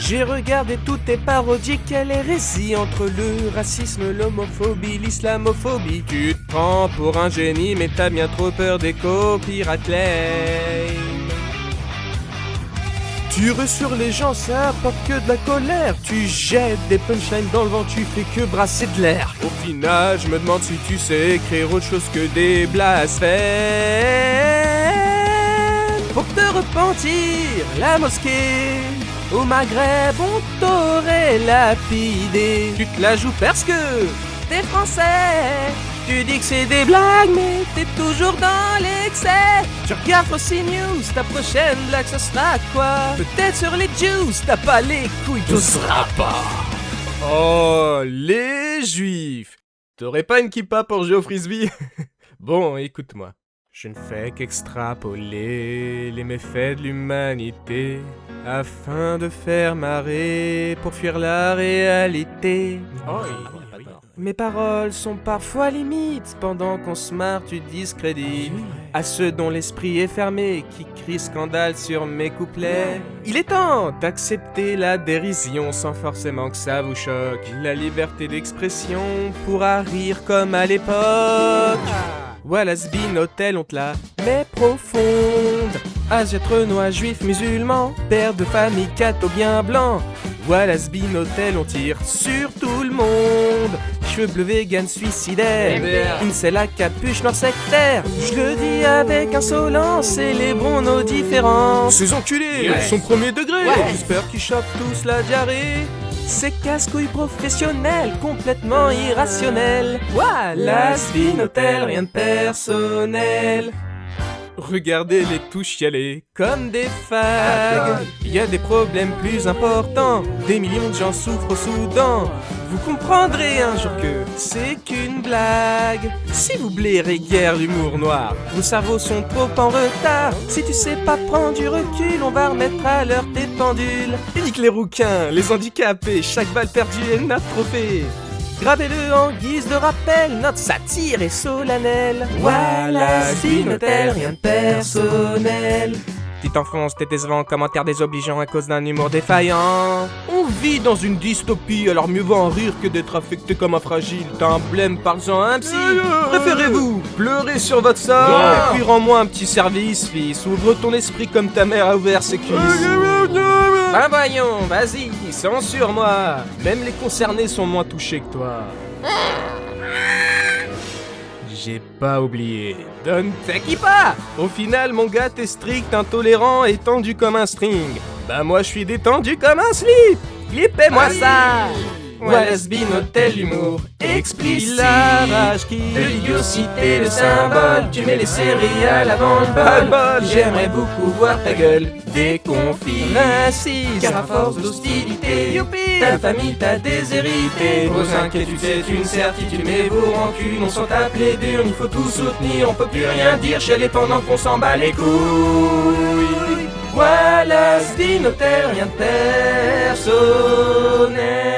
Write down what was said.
J'ai regardé toutes tes parodies, quelle hérésie entre le racisme, l'homophobie, l'islamophobie. Tu te prends pour un génie, mais t'as bien trop peur des copyright claims. Tu rues sur les gens, ça apporte que de la colère. Tu jettes des punchlines dans le vent, tu fais que brasser de l'air. Au final, je me demande si tu sais écrire autre chose que des blasphèmes. Pour te repentir, la mosquée au Maghreb, on t'aurait lapidé. Tu te la joues parce que t'es français. Tu dis que c'est des blagues, mais t'es toujours dans l'excès. Tu regardes aussi News, ta prochaine blague, ce sera quoi? Peut-être sur les juice, t'as pas les couilles, tu seras pas. Oh, les juifs. T'aurais pas une kippa pour jouer au frisbee? Bon, écoute-moi. Je ne fais qu'extrapoler les méfaits de l'humanité afin de faire marrer pour fuir la réalité. Mes paroles sont parfois limites, pendant qu'on se marre tu discrédites à ceux dont l'esprit est fermé, qui crient scandale sur mes couplets. Il est temps d'accepter la dérision sans forcément que ça vous choque. La liberté d'expression pourra rire comme à l'époque. Wallace Bean Hotel, on te la met profonde. Asiate, renois, juif, musulman, père de famille, catho bien blanc. Wallace Bean Hotel, on tire sur tout le monde. Cheveux bleus, vegan, suicidaire, incel à capuche, noir sectaire. Je le dis avec insolence, célébrons nos différences. Ces enculés sont premier degré. J'espère qu'ils chopent tous la diarrhée. Ces casse-couilles professionnels, complètement irrationnels. Wallace Bean Hotel, rien de personnel. Regardez les tous chialer comme des fags. Il y a des problèmes plus importants. Des millions de gens souffrent au Soudan. Vous comprendrez un jour que c'est qu'une blague. Si vous blairez guère l'humour noir, vos cerveaux sont trop en retard. Si tu sais pas prendre du recul, on va remettre à l'heure tes pendules. Et nique les rouquins, les handicapés, chaque balle perdue est notre trophée. Gravez-le en guise de rappel, notre satire est solennelle. Wallace Bean Hotel, rien de personnel. Petite enfance, t'es décevant, commentaire désobligeant à cause d'un humour défaillant. On vit dans une dystopie, alors mieux vaut en rire que d'être affecté comme un fragile. T'as un blême, parle-en à un psy. Préférez-vous pleurer sur votre sort et puis rends-moi un petit service, fils. Ouvre ton esprit comme ta mère a ouvert ses cuisses. Ben voyons, vas-y, censure-moi. Même les concernés sont moins touchés que toi. J'ai pas oublié. Donne ta kippa. Au final, mon gars, t'es strict, intolérant et tendu comme un string. Bah moi, je suis détendu comme un slip. Clippez-moi ça. Wallace Bean Hotel, l'humour explicite. La rage qui de l'idiocité, le symbole. Tu mets les céréales avant le bol. J'aimerais beaucoup voir ta gueule déconfit. Raciste, car à force d'hostilité, ta famille t'a déshérité. Vos inquiétudes c'est une certitude, mais vos rancunes on sont appelés durs. Il faut tout soutenir, on peut plus rien dire chez les pendant qu'on s'en bat les couilles. Wallace Bean Hotel, rien de personnel.